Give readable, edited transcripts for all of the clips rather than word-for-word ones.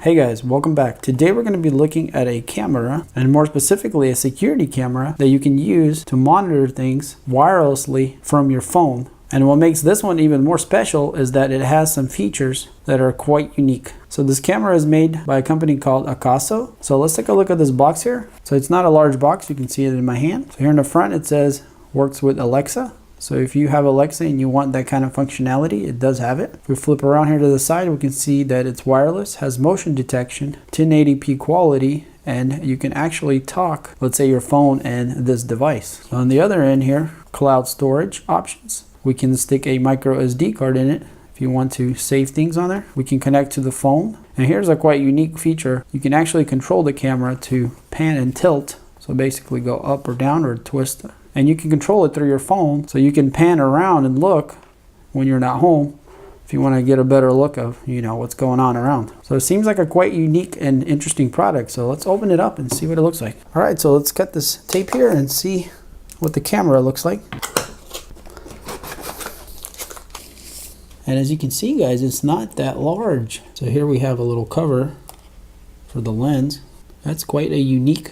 Hey guys, welcome back. Today we're going to be looking at a camera, and more specifically a security camera that you can use to monitor things wirelessly from your phone. And what makes this one even more special is that it has some features that are quite unique. So this camera is made by a company called AKASO. So let's take a look at this box here. So it's not a large box, you can see it in my hand. So here in the front it says works with Alexa. So if you have Alexa and you want that kind of functionality, it does have it. If we flip around here to the side, we can see that it's wireless, has motion detection, 1080p quality, and you can actually talk, let's say your phone and this device. So on the other end here, cloud storage options. We can stick a micro SD card in it if you want to save things on there. We can connect to the phone. And here's a quite unique feature. You can actually control the camera to pan and tilt. So basically go up or down or twist. And you can control it through your phone, so you can pan around and look when you're not home if you want to get a better look of, what's going on around. So it seems like a quite unique and interesting product. So let's open it up and see what it looks like. All right, so let's cut this tape here and see what the camera looks like. And as you can see, guys, it's not that large. So here we have a little cover for the lens. That's quite a unique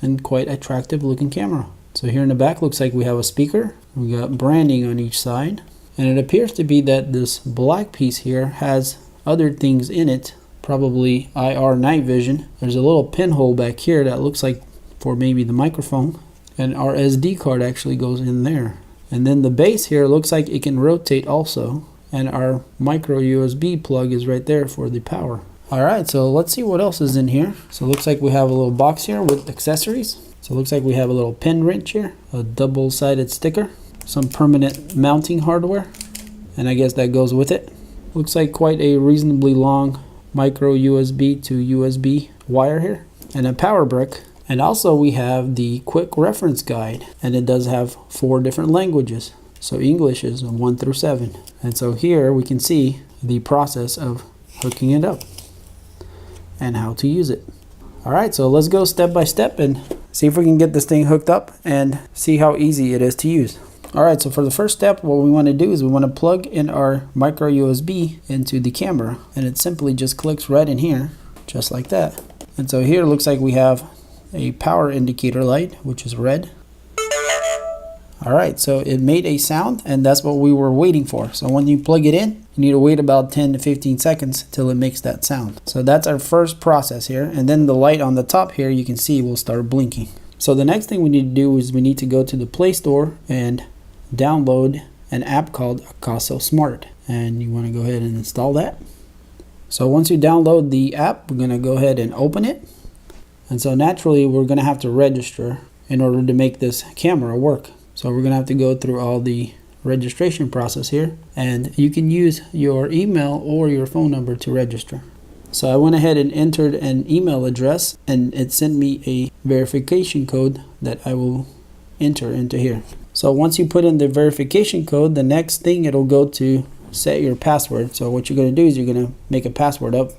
and quite attractive looking camera. So here in the back looks like we have a speaker. We got branding on each side. And it appears to be that this black piece here has other things in it, probably IR night vision. There's a little pinhole back here that looks like for maybe the microphone. And our SD card actually goes in there. And then the base here looks like it can rotate also. And our micro USB plug is right there for the power. Alright, so let's see what else is in here. So it looks like we have a little box here with accessories. So it looks like we have a little pin wrench here, a double-sided sticker, some permanent mounting hardware, and I guess that goes with it. Looks like quite a reasonably long micro USB to USB wire here, and a power brick. And also we have the quick reference guide, and it does have 4 different languages. So English is 1 through 7. And so here we can see the process of hooking it up and how to use it. Alright, so let's go step by step and see if we can get this thing hooked up and see how easy it is to use. Alright, so for the first step, what we want to do is we want to plug in our micro USB into the camera, and it simply just clicks right in here, just like that. And so here it looks like we have a power indicator light, which is red. Alright, so it made a sound, and that's what we were waiting for. So when you plug it in, you need to wait about 10 to 15 seconds till it makes that sound. So that's our first process here, and then the light on the top here you can see will start blinking. So the next thing we need to do is we need to go to the Play Store and download an app called AKASO Smart, and you want to go ahead and install that. So once you download the app, we're going to go ahead and open it, and so naturally we're going to have to register in order to make this camera work. So we're going to have to go through all the registration process here, and you can use your email or your phone number to register. So I went ahead and entered an email address, and it sent me a verification code that I will enter into here. So once you put in the verification code, the next thing it'll go to set your password. So what you're going to do is you're going to make a password up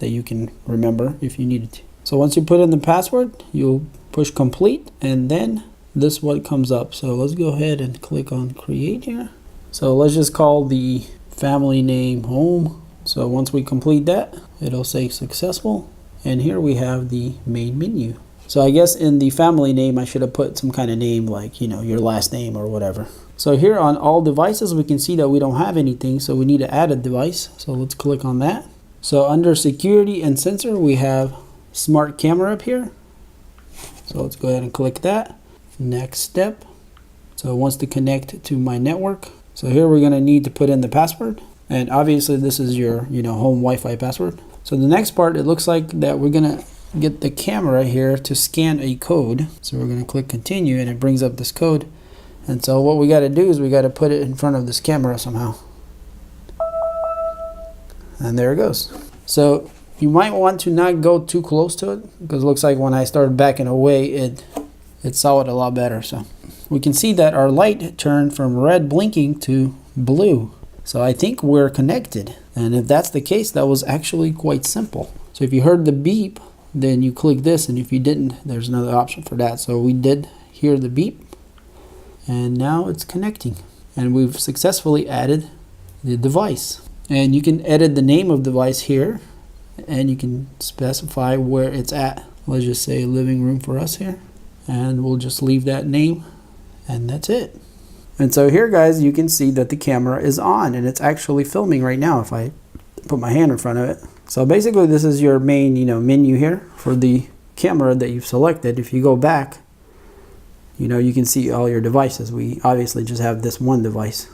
that you can remember if you needed to. So once you put in the password, you'll push complete, and then this is what comes up. So let's go ahead and click on create here. So let's just call the family name home. So once we complete that, it'll say successful, and here we have the main menu. So I guess in the family name I should have put some kind of name like your last name or whatever. So here on all devices we can see that we don't have anything, so we need to add a device. So let's click on that. So under security and sensor we have smart camera up here. So let's go ahead and click that. Next step, so it wants to connect to my network. So here we're going to need to put in the password, and obviously this is your home Wi-Fi password. So the next part, it looks like that we're going to get the camera here to scan a code. So we're going to click continue, and it brings up this code. And so what we got to do is we got to put it in front of this camera somehow, and there it goes. So you might want to not go too close to it, because it looks like when I started backing away it saw it a lot better. So we can see that our light turned from red blinking to blue. So I think we're connected. And if that's the case, that was actually quite simple. So if you heard the beep, then you click this, and if you didn't, there's another option for that. So we did hear the beep, and now it's connecting. And we've successfully added the device. And you can edit the name of the device here. and you can specify where it's at. Let's just say living room for us here, and we'll just leave that name, and that's it. And so here, guys, you can see that the camera is on and it's actually filming right now if I put my hand in front of it. So basically this is your main, menu here for the camera that you've selected. If you go back, you can see all your devices. We obviously just have this one device.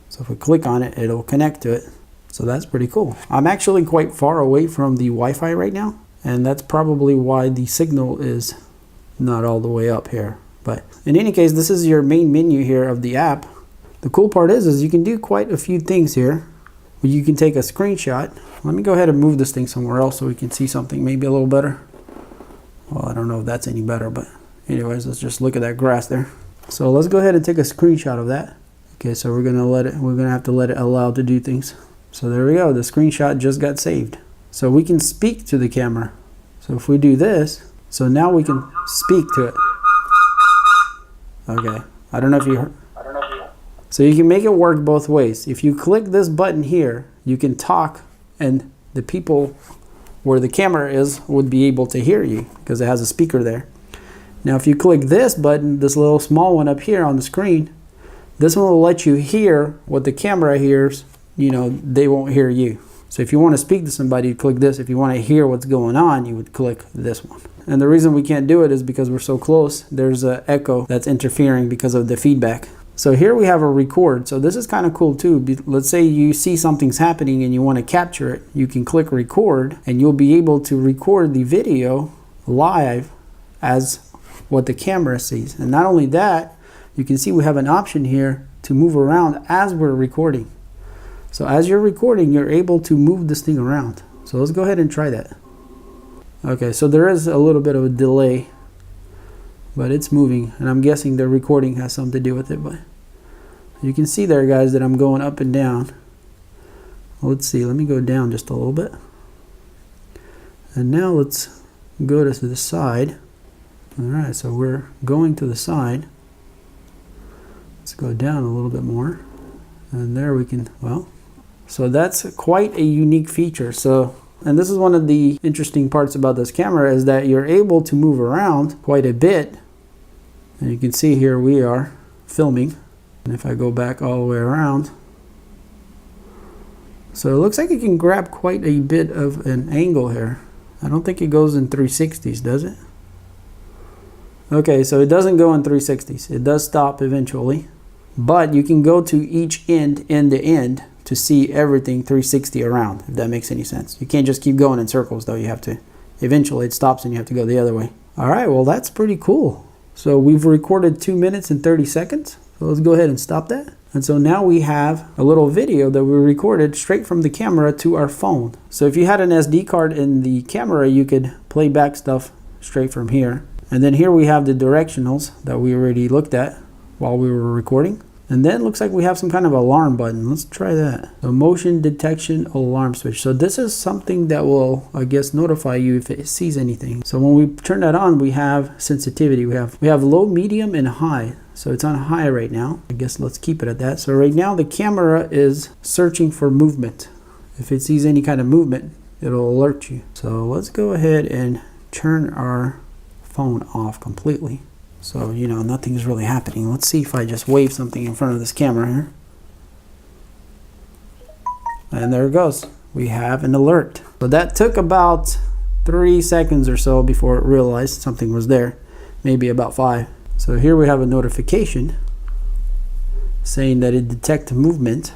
So if we click on it, it'll connect to it. So that's pretty cool. I'm actually quite far away from the Wi-Fi right now, and that's probably why the signal is not all the way up here. But in any case, this is your main menu here of the app. The cool part is you can do quite a few things here. You can take a screenshot. Let me go ahead and move this thing somewhere else so we can see something maybe a little better. Well, I don't know if that's any better, but anyways, let's just look at that grass there. So let's go ahead and take a screenshot of that. Okay, so we're gonna have to let it allow to do things. So there we go, the screenshot just got saved. So we can speak to the camera. So if we do this, so now we can speak to it. Okay, I don't know if you heard. So you can make it work both ways. If you click this button here, you can talk and the people where the camera is would be able to hear you because it has a speaker there. Now if you click this button, this little small one up here on the screen, this one will let you hear what the camera hears. They won't hear you. So if you want to speak to somebody, you click this. If you want to hear what's going on, you would click this one. And the reason we can't do it is because we're so close. There's an echo that's interfering because of the feedback. So here we have a record. So this is kind of cool too. Let's say you see something's happening and you want to capture it. You can click record and you'll be able to record the video live as what the camera sees. And not only that, you can see we have an option here to move around as we're recording. So as you're recording, you're able to move this thing around. So let's go ahead and try that. Okay, so there is a little bit of a delay, but it's moving, and I'm guessing the recording has something to do with it. But you can see there, guys, that I'm going up and down. Let's see, let me go down just a little bit. And now let's go to the side. All right, so we're going to the side. Let's go down a little bit more. And there we can, so that's quite a unique feature. So, and this is one of the interesting parts about this camera is that you're able to move around quite a bit. And you can see here we are filming. And if I go back all the way around, so it looks like it can grab quite a bit of an angle here. I don't think it goes in 360s, does it? Okay, so it doesn't go in 360s. It does stop eventually. But you can go to each end to end to see everything 360 around, if that makes any sense. You can't just keep going in circles though. You have to, eventually it stops and you have to go the other way. All right, well that's pretty cool. So we've recorded 2 minutes and 30 seconds. So let's go ahead and stop that. And so now we have a little video that we recorded straight from the camera to our phone. So if you had an SD card in the camera, you could play back stuff straight from here. And then here we have the directionals that we already looked at while we were recording. And then it looks like we have some kind of alarm button. Let's try that. So motion detection alarm switch. So this is something that will, I guess, notify you if it sees anything. So when we turn that on, we have sensitivity. We have low, medium, and high. So it's on high right now. I guess let's keep it at that. So right now the camera is searching for movement. If it sees any kind of movement, it'll alert you. So let's go ahead and turn our phone off completely. So, nothing's really happening. Let's see if I just wave something in front of this camera here. And there it goes. We have an alert. So that took about 3 seconds or so before it realized something was there. Maybe about 5. So here we have a notification saying that it detected movement.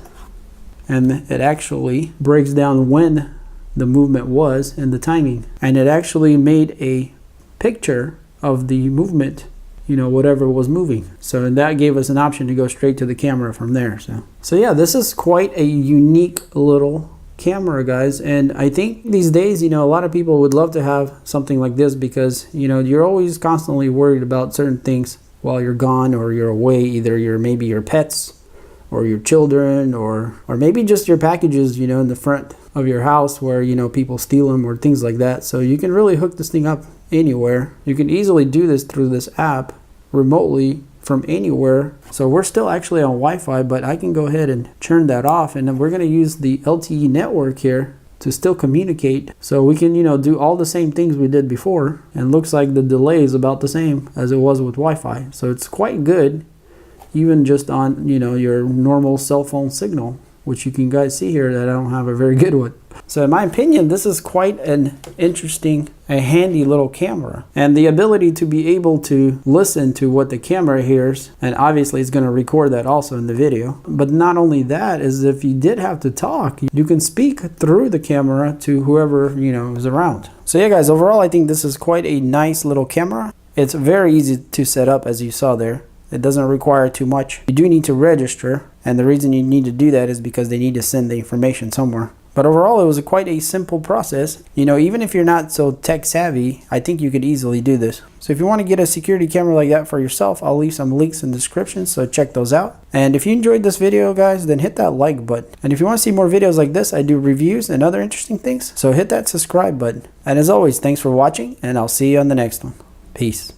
And it actually breaks down when the movement was and the timing. And it actually made a picture of the movement, whatever was moving. So and that gave us an option to go straight to the camera from there. So yeah, this is quite a unique little camera, guys. And I think these days, a lot of people would love to have something like this because, you're always constantly worried about certain things while you're gone or you're away. Either maybe your pets or your children or maybe just your packages, in the front of your house where, people steal them or things like that. So you can really hook this thing up anywhere. You can easily do this through this app remotely from anywhere. So we're still actually on Wi-Fi, but I can go ahead and turn that off, and then we're going to use the LTE network here to still communicate, so we can, you know, do all the same things we did before, and looks like the delay is about the same as it was with Wi-Fi. So it's quite good, even just on, you know, your normal cell phone signal, which you can guys see here that I don't have a very good one. So in my opinion, this is quite an interesting, a handy little camera. And the ability to be able to listen to what the camera hears, and obviously it's going to record that also in the video. But not only that, is if you did have to talk, you can speak through the camera to whoever, you know, is around. So yeah guys, overall I think this is quite a nice little camera. It's very easy to set up, as you saw there. It doesn't require too much. You do need to register, and the reason you need to do that is because they need to send the information somewhere. But overall, it was quite a simple process. You know, even if you're not so tech savvy, I think you could easily do this. So if you want to get a security camera like that for yourself, I'll leave some links in the description, so check those out. And if you enjoyed this video, guys, then hit that like button. And if you want to see more videos like this, I do reviews and other interesting things, so hit that subscribe button. And as always, thanks for watching, and I'll see you on the next one. Peace.